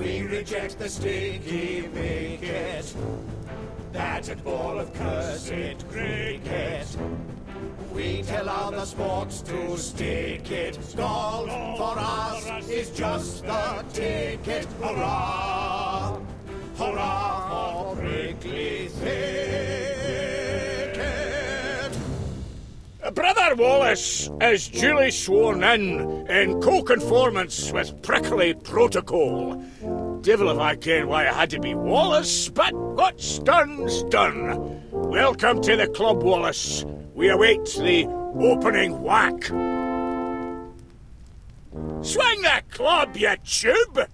We reject the sticky wicket, that ball of cursed cricket. We tell other sports to stick it. Golf for us is just the ticket. Hurrah! Hurrah for prickly thicket! Brother Wallace is duly sworn in co-conformance with prickly protocol. Devil if I ken why it had to be Wallace, but what's done's done. Welcome to the club, Wallace. We await the opening whack. Swing the club, you tube!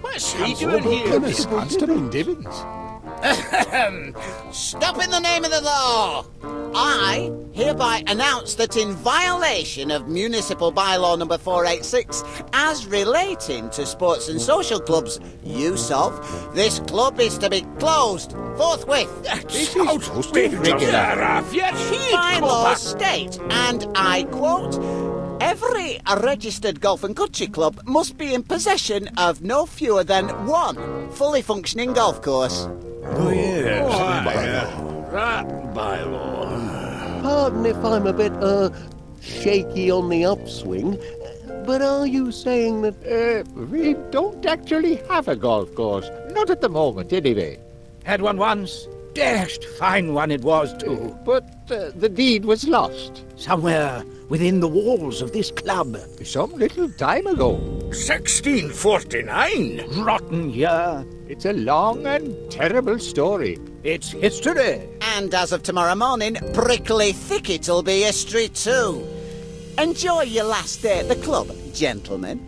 What's he doing here? Constable Divins. Stop in the name of the law! I hereby announce that in violation of Municipal Bylaw number 486, as relating to sports and social clubs use of, this club is to be closed forthwith. Bylaws state, and I quote, every registered golf and country club must be in possession of no fewer than one fully functioning golf course. Oh, yes. That bylaw. Pardon if I'm a bit, shaky on the upswing, but are you saying that... We don't actually have a golf course. Not at the moment, anyway. Had one once. Dashed fine one it was, too. But the deed was lost. Somewhere within the walls of this club. Some little time ago. 1649? Rotten year. It's a long and terrible story. It's history. And as of tomorrow morning, Prickly Thicket'll be history too. Enjoy your last day at the club, gentlemen.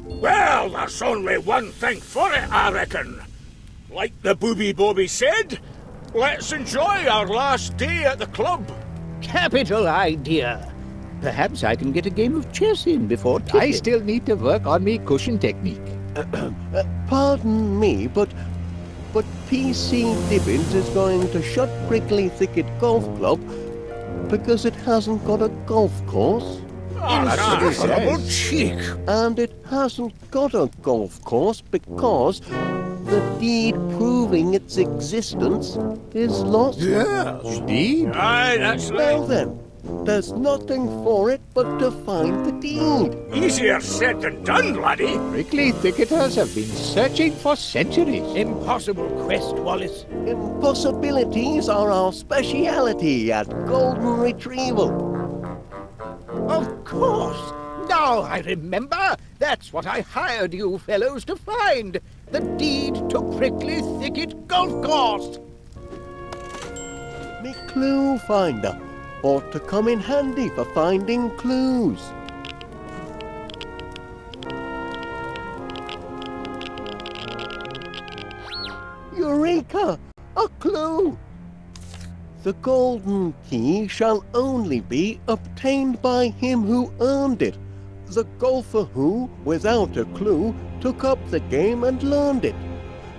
Well, there's only one thing for it, I reckon. Like the Bobby said, let's enjoy our last day at the club. Capital idea. Perhaps I can get a game of chess in before tipping. I still need to work on me cushion technique. Pardon me, but P.C. Dibbins is going to shut Prickly Thicket Golf Club because it hasn't got a golf course. That's terrible cheek. And it hasn't got a golf course because the deed proving its existence is lost. Yes. Deed? Aye, that's Well right. then, there's nothing for it but to find the deed. Easier said than done, laddie. Prickly thicketers have been searching for centuries. Impossible quest, Wallace. Impossibilities are our speciality at Golden Retrieval. Of course. Now I remember. That's what I hired you fellows to find. The deed to Prickly Thicket Golf Course. Me clue finder ought to come in handy for finding clues. Eureka! A clue! The golden key shall only be obtained by him who earned it. The golfer who, without a clue, took up the game and learned it.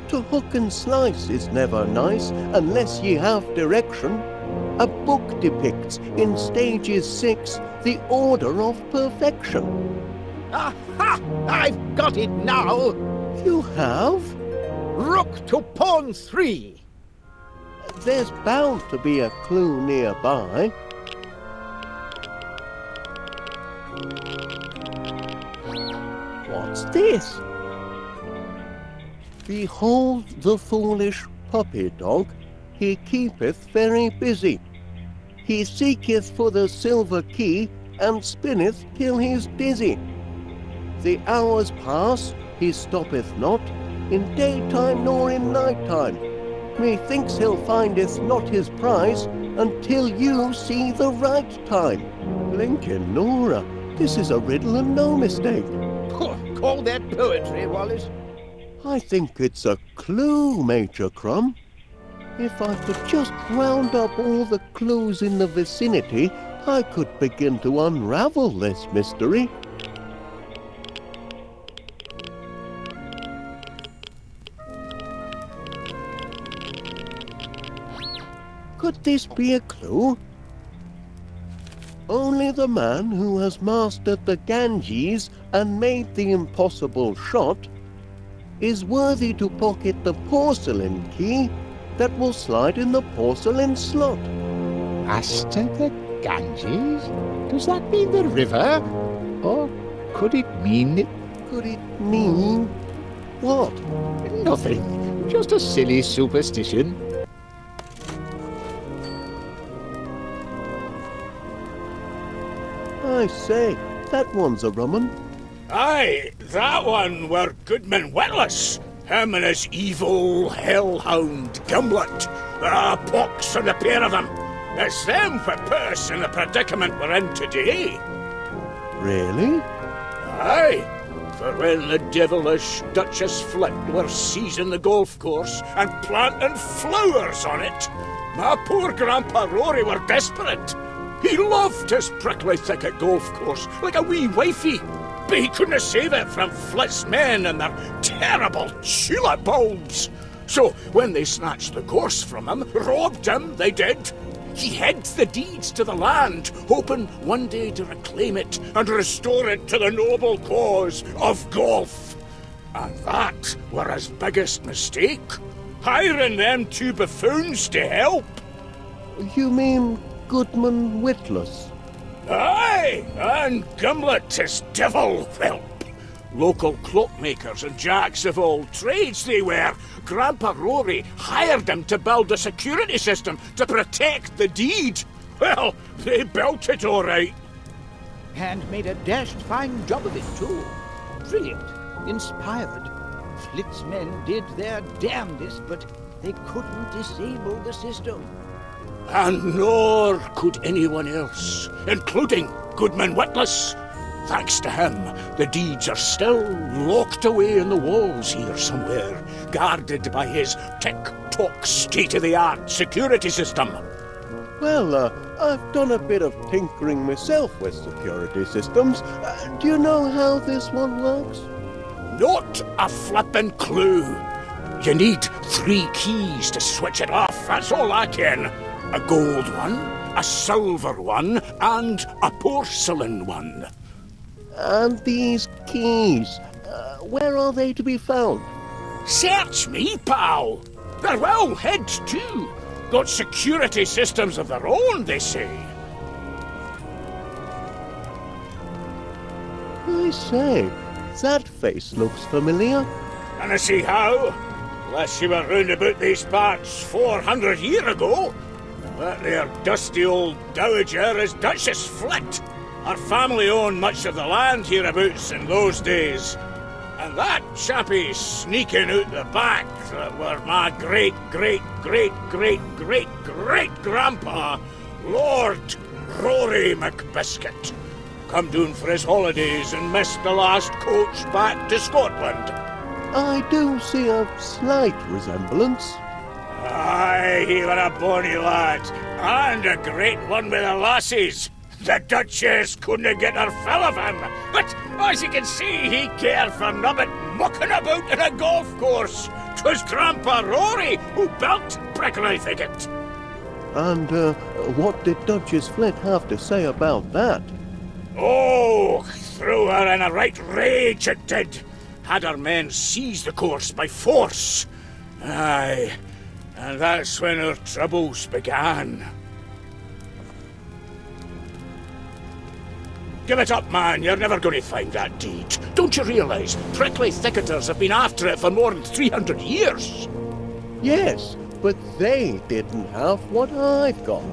To hook and slice is never nice unless ye have direction. A book depicts in stages 6 the order of perfection. Aha! I've got it now. You have? Rook to pawn 3. There's bound to be a clue nearby. What's this? Behold the foolish puppy dog, he keepeth very busy. He seeketh for the silver key, and spinneth till he's dizzy. The hours pass, he stoppeth not, in daytime nor in nighttime. Methinks he'll findeth not his prize, until you see the right time. Blinkin' Nora, this is a riddle and no mistake. Call that poetry, Wallace. I think it's a clue, Major Crumb. If I could just round up all the clues in the vicinity, I could begin to unravel this mystery. Could this be a clue? Only the man who has mastered the Ganges and made the impossible shot is worthy to pocket the porcelain key that will slide in the porcelain slot. Master the Ganges? Does that mean the river? Or could it mean... Could it mean what? Nothing. Just a silly superstition. I say, that one's a rum 'un. Aye, that one were Goodman Wallace. Him and his evil hellhound Gimlet. Pox on the pair of them. It's them what put us in the predicament we're in today. Really? Aye, for when the devilish Duchess Flit were seizing the golf course and planting flowers on it, my poor Grandpa Rory were desperate. He loved his prickly thicket golf course like a wee wifey, but he couldn't save it from Flit's men and their terrible tulip bulbs. So when they snatched the course from him, robbed him, they did, he hid the deeds to the land, hoping one day to reclaim it and restore it to the noble cause of golf. And that were his biggest mistake, hiring them two buffoons to help. You mean Goodman Witless? Aye, and Gimlet his devil whelp. Local cloakmakers and jacks of all trades they were. Grandpa Rory hired them to build a security system to protect the deed. Well, they built it all right. And made a dashed fine job of it, too. Brilliant. Inspired. Flit's men did their damnedest, but they couldn't disable the system. And nor could anyone else, including Goodman Witless. Thanks to him, the deeds are still locked away in the walls here somewhere, guarded by his tick-tock state-of-the-art security system. Well, I've done a bit of tinkering myself with security systems. Do you know how this one works? Not a flippin' clue. You need 3 keys to switch it off, that's all I ken. A gold one, a silver one, and a porcelain one. And these keys, where are they to be found? Search me, pal. They're well hid, too. Got security systems of their own, they say. I say, that face looks familiar. And I see how. Unless you were round about these parts 400 years ago. That there dusty old dowager is Duchess Flit. Her family owned much of the land hereabouts in those days. And that chappie sneaking out the back that were my great-great-great-great-great-grandpa, Lord Rory McBiscuit. Come down for his holidays and missed the last coach back to Scotland. I do see a slight resemblance. Aye, he were a bonny lad, and a great one with the lassies. The Duchess couldn't get her fill of him, but as you can see, he cared for nobbut mucking about in a golf course. 'Twas Grandpa Rory who built Prickly Thicket. And what did Duchess Flit have to say about that? Oh, threw her in a right rage, it did. Had her men seize the course by force. Aye, and that's when her troubles began. Give it up, man. You're never going to find that deed. Don't you realise Prickly Thicketers have been after it for more than 300 years? Yes, but they didn't have what I've got.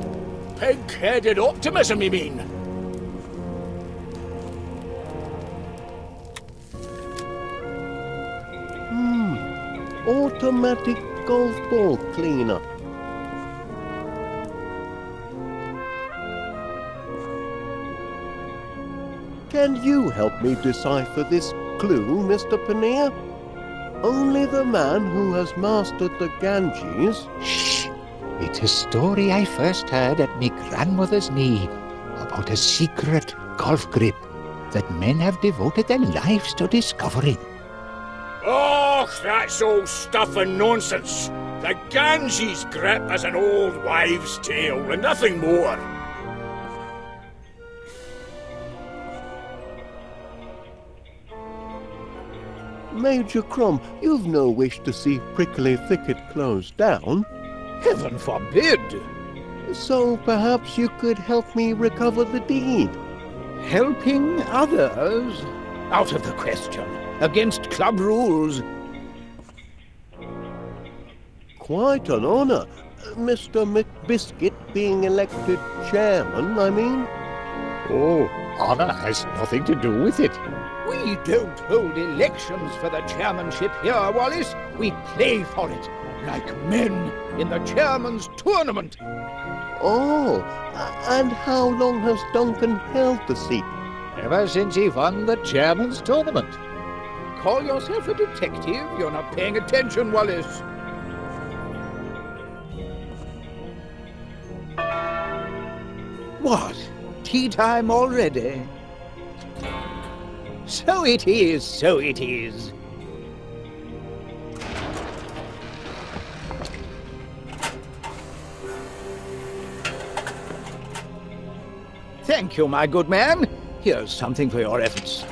Pig-headed optimism, you mean? Automatic golf ball cleaner. Can you help me decipher this clue, Mr. Paneer? Only the man who has mastered the Ganges... Shh! It's a story I first heard at me grandmother's knee about a secret golf grip that men have devoted their lives to discovering. Oh, that's all stuff and nonsense. The Ganges grip is an old wives' tale and nothing more. Major Crom, you've no wish to see Prickly Thicket closed down. Heaven forbid! So perhaps you could help me recover the deed. Helping others? Out of the question. Against club rules. Quite an honor. Mr. McBiscuit being elected chairman, I mean. Oh, honor has nothing to do with it. We don't hold elections for the chairmanship here, Wallace. We play for it, like men in the chairman's tournament. Oh, and how long has Duncan held the seat? Ever since he won the chairman's tournament. Call yourself a detective? You're not paying attention, Wallace. What? Tea time already? So it is, so it is. Thank you, my good man. Here's something for your efforts.